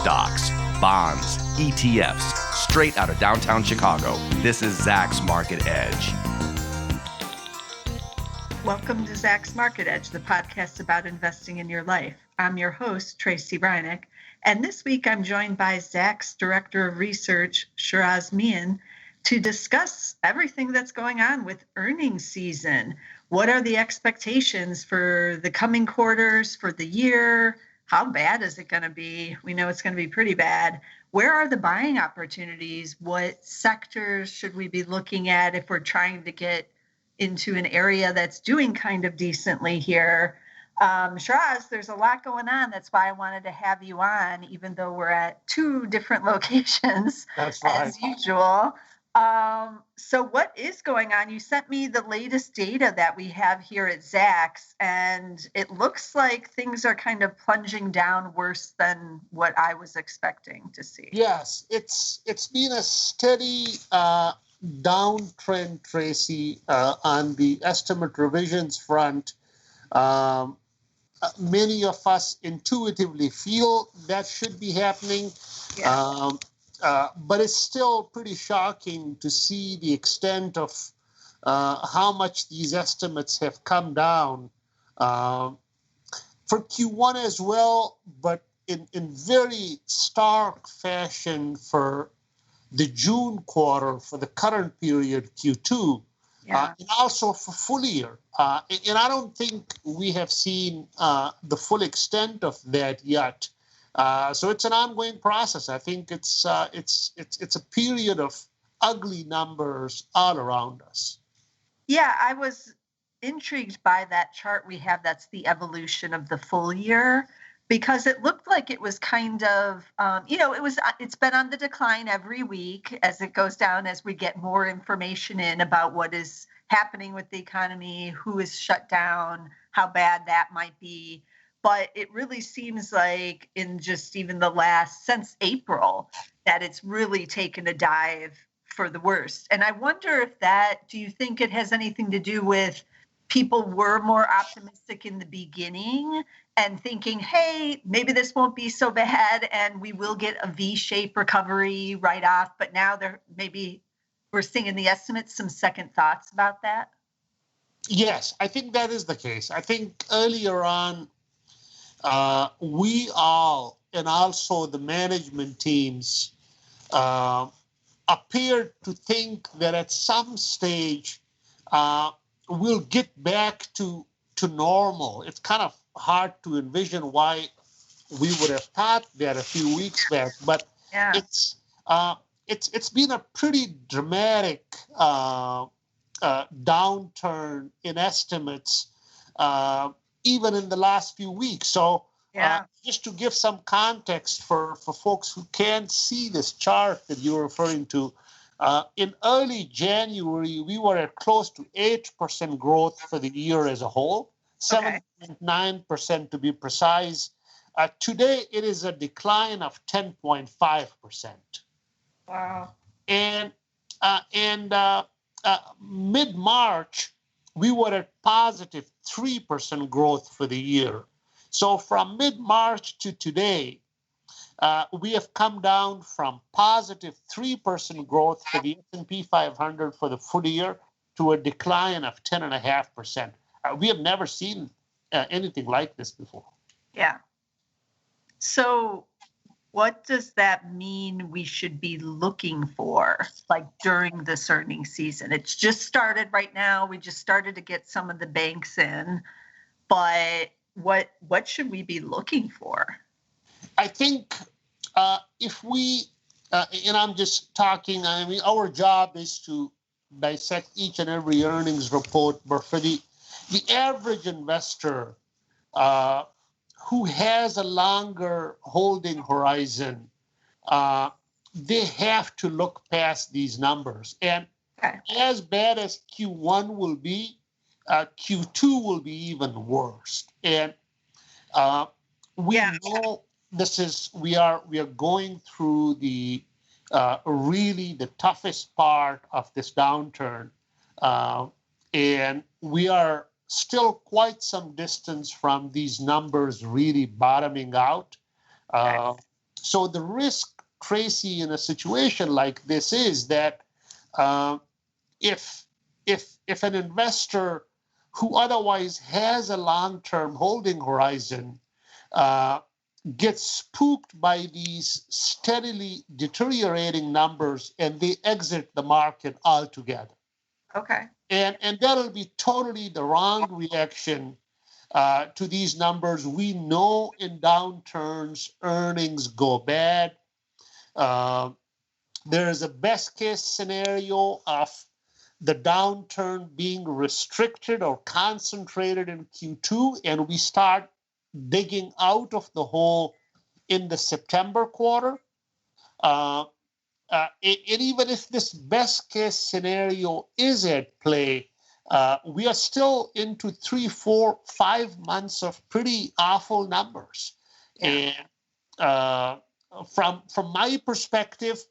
Stocks, bonds, ETFs, straight out of downtown Chicago. This is Zach's Market Edge. Welcome to Zach's Market Edge, the podcast about investing in your life. I'm your host, Tracy Reinick, and this week I'm joined by Zach's Director of Research, Shiraz Mian, to discuss everything that's going on with earnings season. What are the expectations for the coming quarters, for the year? How bad is it going to be? We know it's going to be pretty bad. Where are the buying opportunities? What sectors should we be looking at if we're trying to get into an area that's doing kind of decently here? Shiraz, there's a lot going on. That's why I wanted to have you on, even though we're at two different locations. That's right. As usual. So what is going on? You sent me the latest data that we have here at Zach's, and it looks like things are kind of plunging down worse than what I was expecting to see. Yes, it's been a steady downtrend, Tracy, on the estimate revisions front. Many of us intuitively feel that should be happening. Yeah. But it's still pretty shocking to see the extent of how much these estimates have come down for Q1 as well, but in very stark fashion for the June quarter, for the current period, Q2, and also for full year. And I don't think we have seen the full extent of that yet. So it's an ongoing process. I think it's a period of ugly numbers all around us. Yeah, I was intrigued by that chart we have. That's the evolution of the full year, because it looked like it was kind of, it's been on the decline every week as it goes down, as we get more information in about what is happening with the economy, who is shut down, how bad that might be. But it really seems like in just even the last, since April, that it's really taken a dive for the worst. And I wonder if do you think it has anything to do with people were more optimistic in the beginning and thinking, hey, maybe this won't be so bad and we will get a V-shaped recovery right off. But now we're seeing in the estimates some second thoughts about that? Yes, I think that is the case. I think earlier on, we all, and also the management teams, appeared to think that at some stage we'll get back to normal. It's kind of hard to envision why we would have thought that a few weeks back, but it's been a pretty dramatic downturn in estimates. Even in the last few weeks. So just to give some context for folks who can't see this chart that you're referring to, in early January, we were at close to 8% growth for the year as a whole, 7.9% to be precise. Today, it is a decline of 10.5%. Wow. And mid-March, we were at positive 3% growth for the year. So from mid-March to today, we have come down from positive 3% growth for the S&P 500 for the full year to a decline of 10.5%. We have never seen anything like this before. Yeah. So what does that mean we should be looking for, like during this earnings season? It's just started right now. We just started to get some of the banks in, but what should we be looking for? I think if we, and I'm just talking, I mean, our job is to dissect each and every earnings report, but for the average investor, who has a longer holding horizon, they have to look past these numbers. And as bad as Q1 will be, Q2 will be even worse. And we know we are going through the really the toughest part of this downturn, and we are still quite some distance from these numbers really bottoming out. So the risk, Tracy, in a situation like this is that if an investor who otherwise has a long-term holding horizon gets spooked by these steadily deteriorating numbers and they exit the market altogether. Okay. And that'll be totally the wrong reaction to these numbers. We know in downturns, earnings go bad. There is a best case scenario of the downturn being restricted or concentrated in Q2, and we start digging out of the hole in the September quarter. And even if this best case scenario is at play, we are still into 3, 4, 5 months of pretty awful numbers. Yeah. And from my perspective,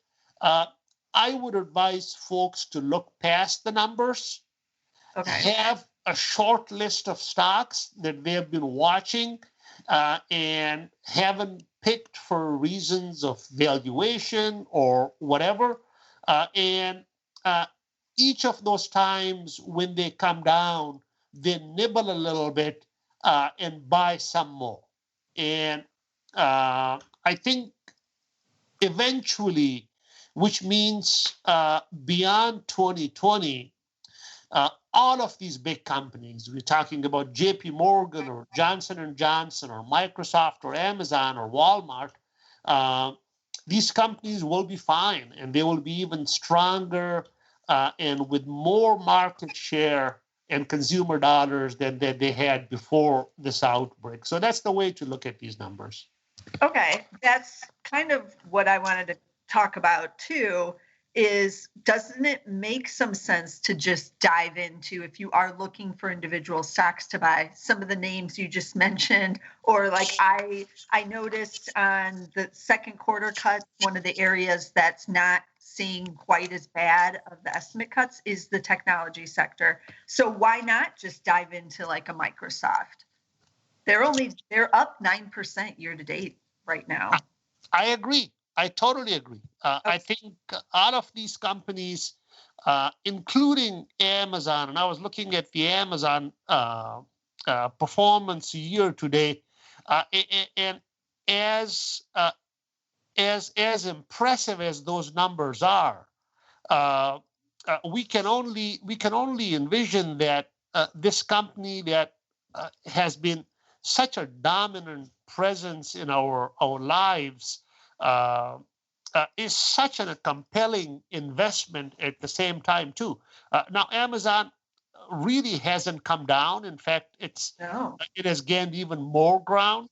I would advise folks to look past the numbers, have a short list of stocks that they have been watching and haven't picked for reasons of valuation or whatever. And each of those times when they come down, they nibble a little bit and buy some more. And I think eventually, which means beyond 2020, all of these big companies, we're talking about JP Morgan or Johnson & Johnson or Microsoft or Amazon or Walmart, these companies will be fine and they will be even stronger and with more market share and consumer dollars than they had before this outbreak. So that's the way to look at these numbers. Okay, that's kind of what I wanted to talk about too, is doesn't it make some sense to just dive into, if you are looking for individual stocks to buy, some of the names you just mentioned, or like I noticed on the second quarter cut, one of the areas that's not seeing quite as bad of the estimate cuts is the technology sector. So why not just dive into like a Microsoft? They're up 9% year to date right now. I agree. I totally agree. I think all of these companies, including Amazon, and I was looking at the Amazon performance year to date, and as impressive as those numbers are, we can only envision that this company that has been such a dominant presence in our lives is such a compelling investment at the same time too. Now, Amazon really hasn't come down. In fact, it has gained even more ground.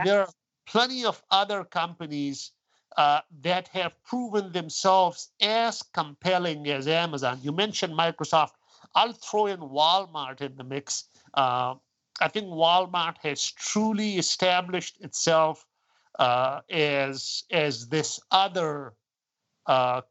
There are plenty of other companies that have proven themselves as compelling as Amazon. You mentioned Microsoft. I'll throw in Walmart in the mix. I think Walmart has truly established itself as this other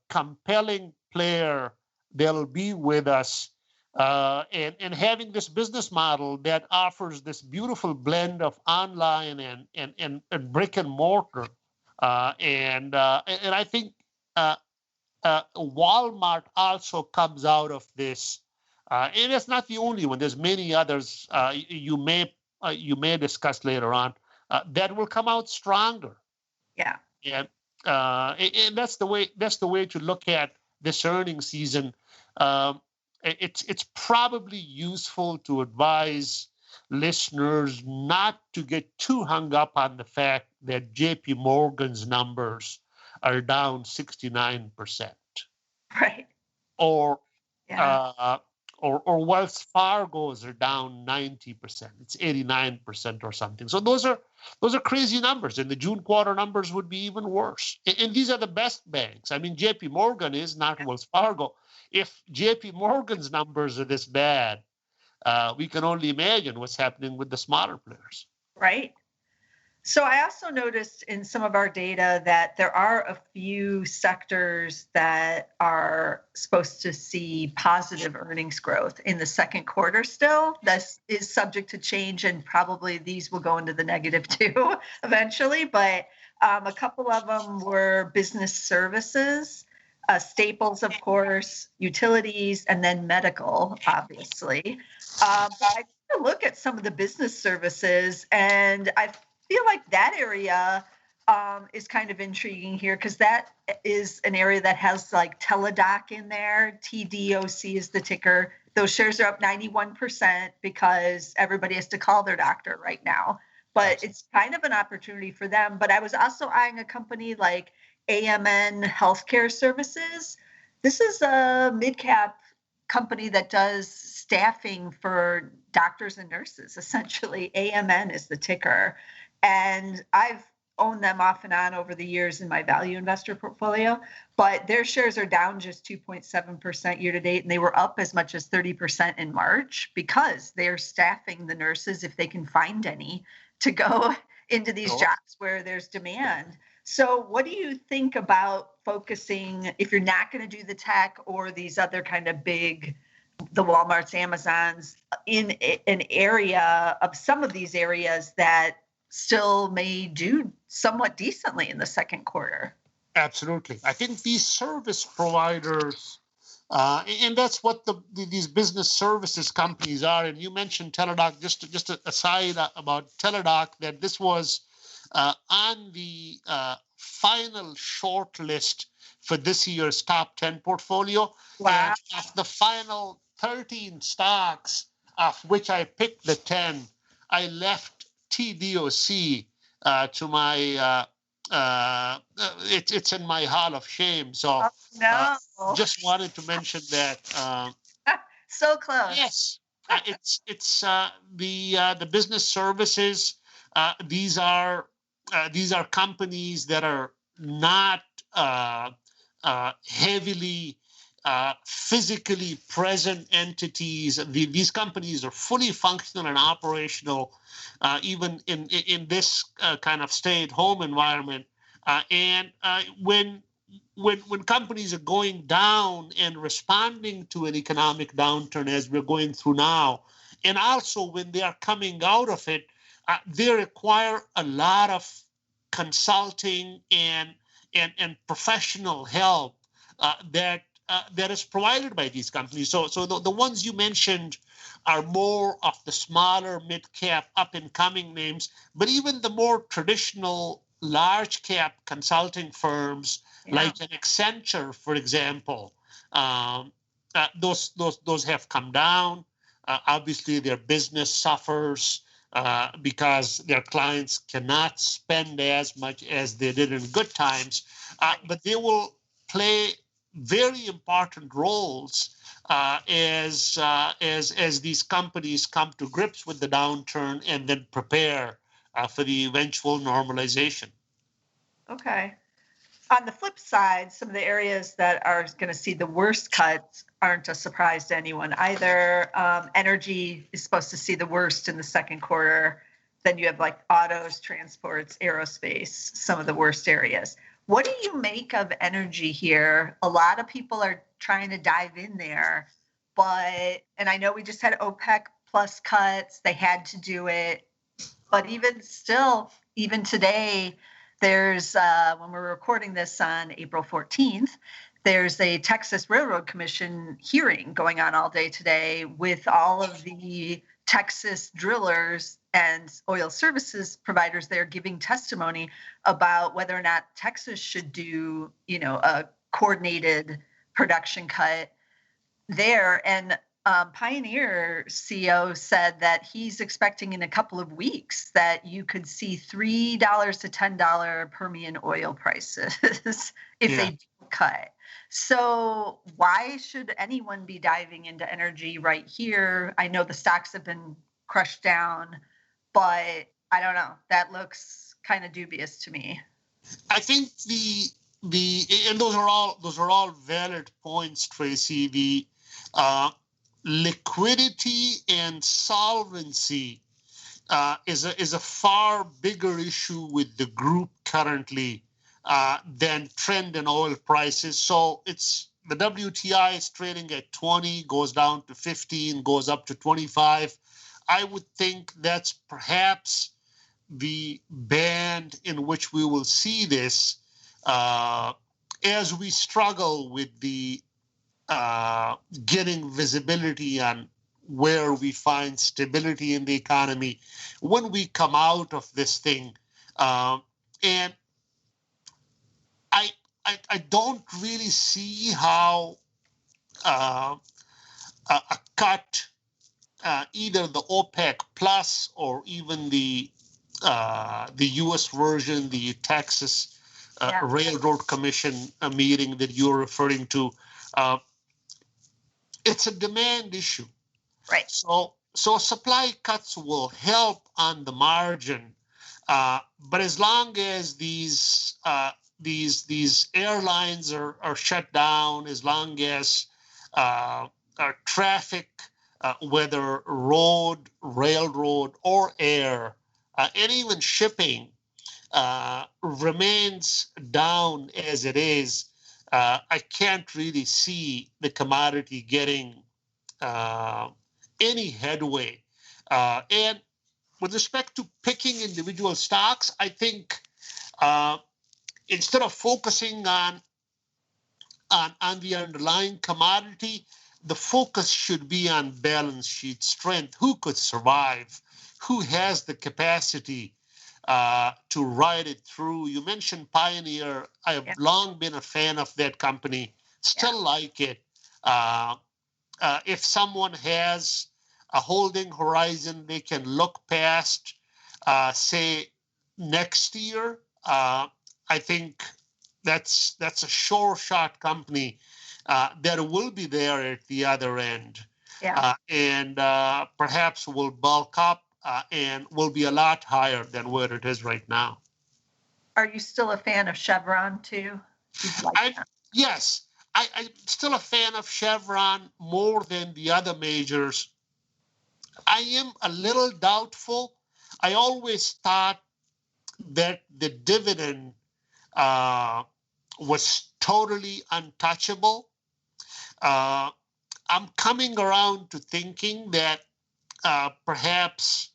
compelling player that'll be with us, and having this business model that offers this beautiful blend of online and brick and mortar, and I think Walmart also comes out of this. And it's not the only one. There's many others you may discuss later on that will come out stronger. Yeah. And that's the way to look at this earnings season. It's probably useful to advise listeners not to get too hung up on the fact that JP Morgan's numbers are down 69%. Right. Or Wells Fargo's are down 90%. It's 89% or something. So those are crazy numbers, and the June quarter numbers would be even worse. And these are the best banks. I mean, J.P. Morgan is not Wells Fargo. If J.P. Morgan's numbers are this bad, we can only imagine what's happening with the smaller players. Right. So I also noticed in some of our data that there are a few sectors that are supposed to see positive earnings growth in the second quarter still. This is subject to change, and probably these will go into the negative too eventually. But a couple of them were business services, staples, of course, utilities, and then medical, obviously. But I took a look at some of the business services, and I feel like that area is kind of intriguing here because that is an area that has like TeleDoc in there. TDOC is the ticker. Those shares are up 91% because everybody has to call their doctor right now. But it's kind of an opportunity for them. But I was also eyeing a company like AMN Healthcare Services. This is a mid-cap company that does staffing for doctors and nurses, essentially. AMN is the ticker. And I've owned them off and on over the years in my value investor portfolio, but their shares are down just 2.7% year to date. And they were up as much as 30% in March because they're staffing the nurses, if they can find any, to go into these jobs where there's demand. So what do you think about focusing, if you're not going to do the tech or these other kind of big, the Walmarts, Amazons, in an area of some of these areas that still may do somewhat decently in the second quarter? Absolutely. I think these service providers, and that's what these business services companies are. And you mentioned TeleDoc, just a aside about TeleDoc, that this was on the final short list for this year's top 10 portfolio. Wow. And of the final 13 stocks, of which I picked the 10, I left TDOC to my it's in my hall of shame. So just wanted to mention that. So close. Yes, it's the business services. These are companies that are not heavily physically present entities. These companies are fully functional and operational, even in this kind of stay-at-home environment. And when companies are going down and responding to an economic downturn, as we're going through now, and also when they are coming out of it, they require a lot of consulting and professional help that is provided by these companies. So the ones you mentioned are more of the smaller, mid-cap, up-and-coming names, but even the more traditional large-cap consulting firms, like an Accenture, for example, those have come down. Obviously, their business suffers because their clients cannot spend as much as they did in good times, but they will play very important roles as these companies come to grips with the downturn and then prepare for the eventual normalization. Okay. On the flip side, some of the areas that are going to see the worst cuts aren't a surprise to anyone either. Energy is supposed to see the worst in the second quarter. Then you have like autos, transports, aerospace, some of the worst areas. What do you make of energy here? A lot of people are trying to dive in there, and I know we just had OPEC plus cuts. They had to do it. But even still, even today, there's, when we're recording this on April 14th, there's a Texas Railroad Commission hearing going on all day today with all of the Texas drillers and oil services providers there giving testimony about whether or not Texas should do, a coordinated production cut there. And Pioneer CEO said that he's expecting in a couple of weeks that you could see $3 to $10 Permian oil prices if they do cut. So why should anyone be diving into energy right here? I know the stocks have been crushed down, but I don't know. That looks kind of dubious to me. I think and those are all valid points, Tracy. The liquidity and solvency is a far bigger issue with the group currently than trend in oil prices. So it's the WTI is trading at 20, goes down to 15, goes up to 25. I would think that's perhaps the band in which we will see this as we struggle with the getting visibility on where we find stability in the economy when we come out of this thing. And I don't really see how a cut, either the OPEC plus or even the U.S. version, the Texas Railroad Commission meeting that you're referring to, it's a demand issue. Right. So supply cuts will help on the margin, but as long as these airlines are shut down, as long as our traffic, whether road, railroad, or air, and even shipping, remains down as it is, I can't really see the commodity getting any headway. And with respect to picking individual stocks, I think instead of focusing on the underlying commodity, the focus should be on balance sheet strength. Who could survive? Who has the capacity to ride it through? You mentioned Pioneer. I have long been a fan of that company. Still like it. If someone has a holding horizon, they can look past, say, next year. I think that's a sure shot company that will be there at the other end, and perhaps will bulk up and will be a lot higher than where it is right now. Are you still a fan of Chevron too? Yes, I'm still a fan of Chevron more than the other majors. I am a little doubtful. I always thought that the dividend was totally untouchable. I'm coming around to thinking that perhaps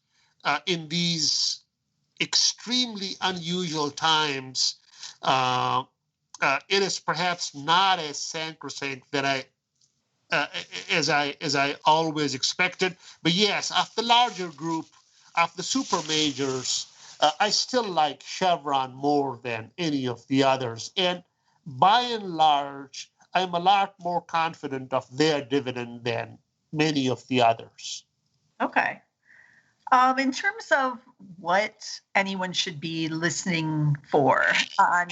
in these extremely unusual times, it is perhaps not as sacrosanct that as I always expected. But yes, of the larger group, of the super majors, I still like Chevron more than any of the others. And by and large, I'm a lot more confident of their dividend than many of the others. Okay. In terms of what anyone should be listening for,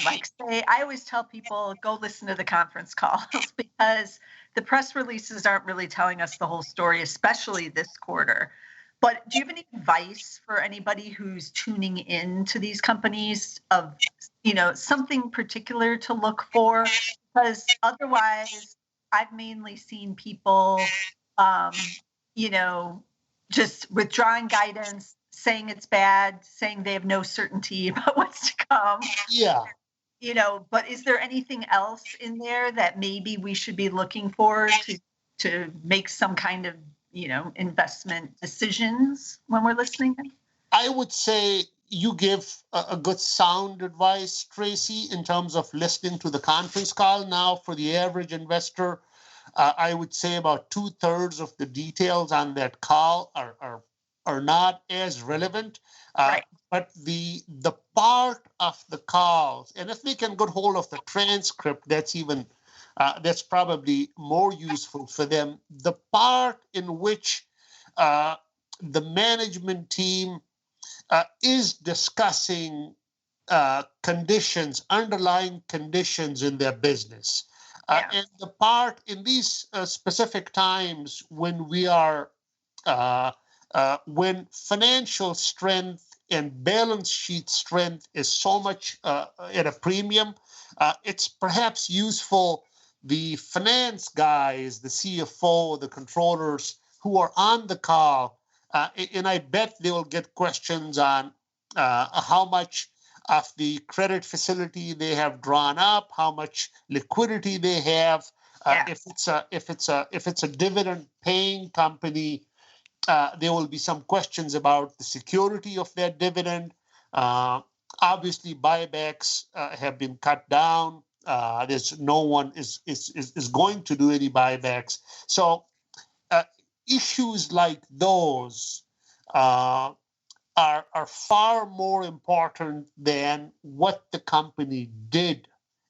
like say, I always tell people go listen to the conference calls because the press releases aren't really telling us the whole story, especially this quarter. But do you have any advice for anybody who's tuning in to these companies of, something particular to look for? Because otherwise, I've mainly seen people, just withdrawing guidance, saying it's bad, saying they have no certainty about what's to come. Yeah. But is there anything else in there that maybe we should be looking for to make some kind of, investment decisions when we're listening? I would say you give a good sound advice, Tracy, in terms of listening to the conference call. Now, for the average investor, I would say about 2/3 of the details on that call are not as relevant. Right. But the part of the calls, and if they can get hold of the transcript, that's probably more useful for them. The part in which the management team is discussing underlying conditions in their business. And the part in these specific times when we are, when financial strength and balance sheet strength is so much at a premium, it's perhaps useful the finance guys, the CFO, the controllers who are on the call and I bet they will get questions on how much of the credit facility they have drawn up, how much liquidity they have. If it's a dividend paying company, there will be some questions about the security of that dividend. Obviously, buybacks have been cut down. There's no one is going to do any buybacks. So issues like those are far more important than what the company did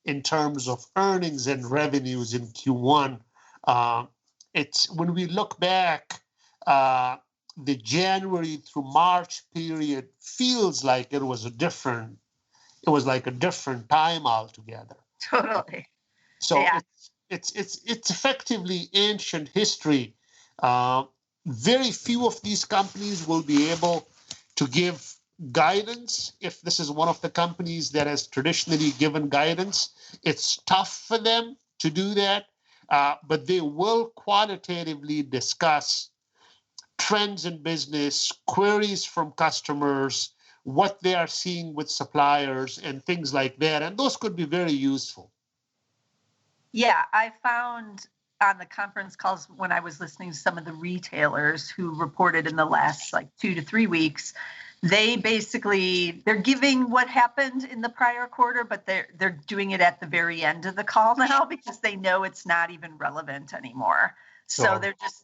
in terms of earnings and revenues in Q1. It's when we look back, the January through March period feels like it was like a different time altogether. Totally. So it's effectively ancient history. Very few of these companies will be able to give guidance. If this is one of the companies that has traditionally given guidance, it's tough for them to do that, but they will quantitatively discuss trends in business, queries from customers, what they are seeing with suppliers, and things like that. And those could be very useful. Yeah, I found on the conference calls when I was listening to some of the retailers who reported in the last 2 to 3 weeks, they're giving what happened in the prior quarter, but they're doing it at the very end of the call now because they know it's not even relevant anymore. So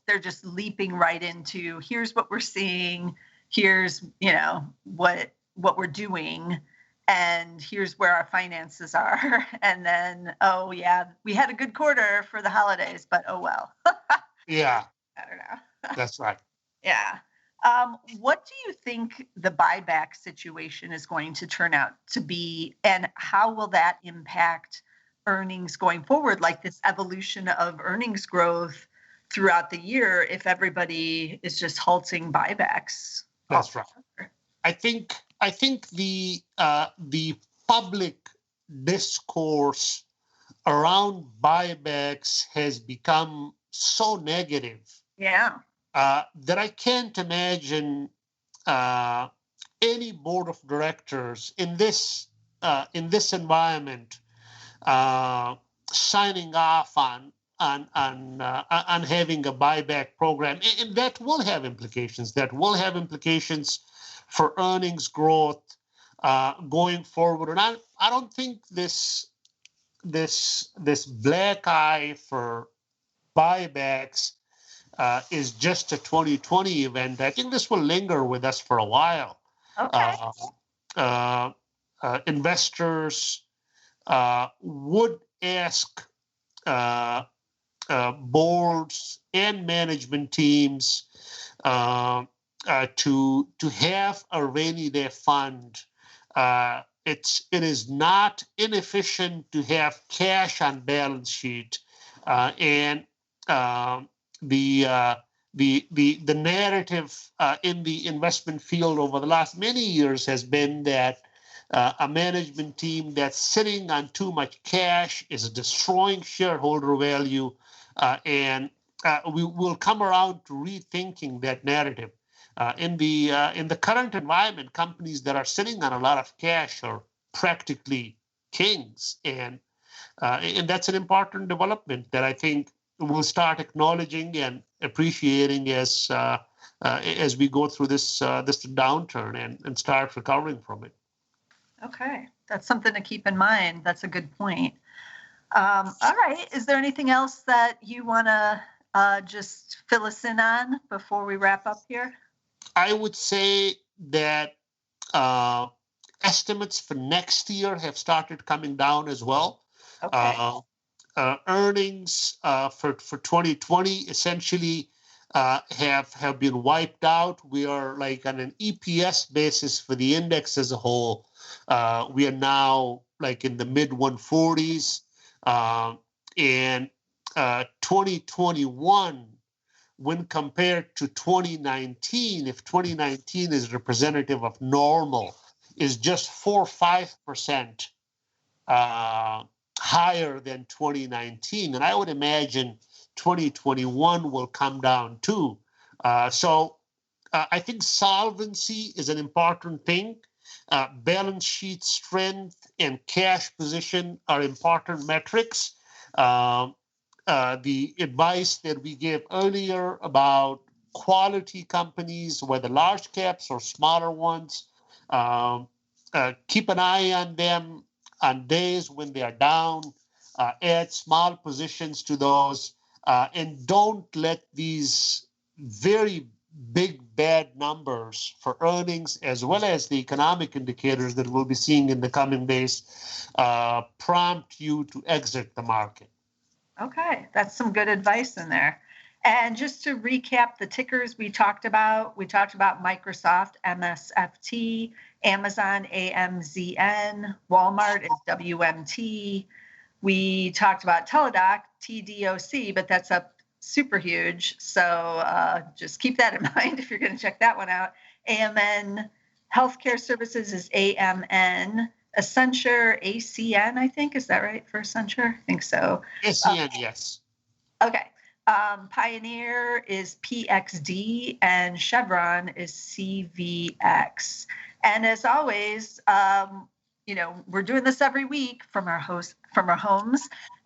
they're just leaping right into, here's what we're seeing, here's what we're doing, and here's where our finances are. And then, oh yeah, we had a good quarter for the holidays, but oh well. Yeah. I don't know. That's right. Yeah. What do you think the buyback situation is going to turn out to be, and how will that impact earnings going forward, like this evolution of earnings growth throughout the year if everybody is just halting buybacks? That's right. I think the public discourse around buybacks has become so negative. Yeah. That I can't imagine any board of directors in this environment signing off on having a buyback program, and that will have implications. That will have implications for earnings growth going forward. And I don't think this black eye for buybacks is just a 2020 event. I think this will linger with us for a while. Okay. Investors would ask boards and management teams to have a rainy day fund. It is not inefficient to have cash on balance sheet, and the narrative in the investment field over the last many years has been that a management team that's sitting on too much cash is destroying shareholder value, and we will come around to rethinking that narrative. In the current environment, companies that are sitting on a lot of cash are practically kings, and that's an important development that I think we'll start acknowledging and appreciating as we go through this downturn and start recovering from it. Okay, that's something to keep in mind. That's a good point. All right, is there anything else that you want to just fill us in on before we wrap up here? I would say that estimates for next year have started coming down as well. Okay. Earnings for 2020 essentially have been wiped out. We are like on an EPS basis for the index as a whole. We are now like in the mid 140s, and 2021, when compared to 2019, if 2019 is representative of normal, is just 4 or 5% higher than 2019. And I would imagine 2021 will come down too. So I think solvency is an important thing. Balance sheet strength and cash position are important metrics. The advice that we gave earlier about quality companies, whether large caps or smaller ones, keep an eye on them on days when they are down, add small positions to those, and don't let these very big bad numbers for earnings as well as the economic indicators that we'll be seeing in the coming days prompt you to exit the market. Okay, that's some good advice in there. And just to recap the tickers we talked about Microsoft, MSFT, Amazon, AMZN, Walmart is WMT. We talked about TDOC, TDOC, but that's up super huge. So just keep that in mind if you're going to check that one out. AMN Healthcare Services is AMN. Accenture, ACN, I think. Is that right for Accenture? I think so. ACN, yes. Okay. Pioneer is PXD and Chevron is CVX. And as always, we're doing this every week from our homes,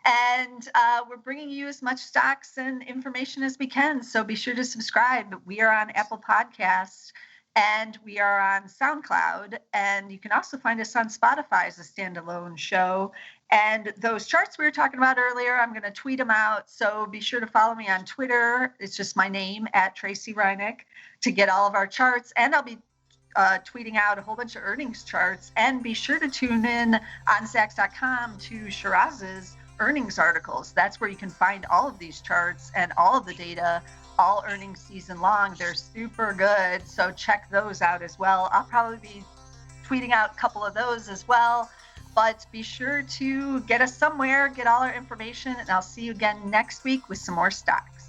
and we're bringing you as much stocks and information as we can. So be sure to subscribe. We are on Apple Podcasts and we are on SoundCloud, and you can also find us on Spotify as a standalone show. And those charts we were talking about earlier, I'm going to tweet them out. So be sure to follow me on Twitter. It's just my name @Tracy Reinick to get all of our charts. And I'll be tweeting out a whole bunch of earnings charts. And be sure to tune in on Zacks.com to Shiraz's earnings articles. That's where you can find all of these charts and all of the data all earnings season long. They're super good. So check those out as well. I'll probably be tweeting out a couple of those as well. But be sure to get us somewhere, get all our information, and I'll see you again next week with some more stocks.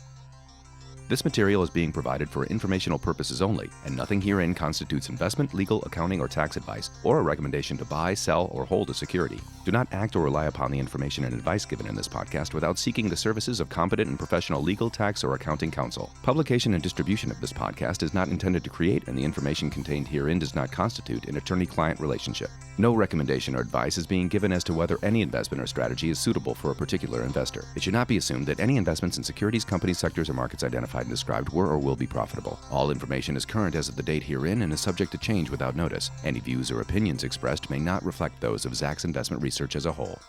This material is being provided for informational purposes only, and nothing herein constitutes investment, legal, accounting, or tax advice, or a recommendation to buy, sell, or hold a security. Do not act or rely upon the information and advice given in this podcast without seeking the services of competent and professional legal, tax, or accounting counsel. Publication and distribution of this podcast is not intended to create, and the information contained herein does not constitute an attorney-client relationship. No recommendation or advice is being given as to whether any investment or strategy is suitable for a particular investor. It should not be assumed that any investments in securities, companies, sectors, or markets identified and described were or will be profitable. All information is current as of the date herein and is subject to change without notice. Any views or opinions expressed may not reflect those of Zacks Investment Research as a whole.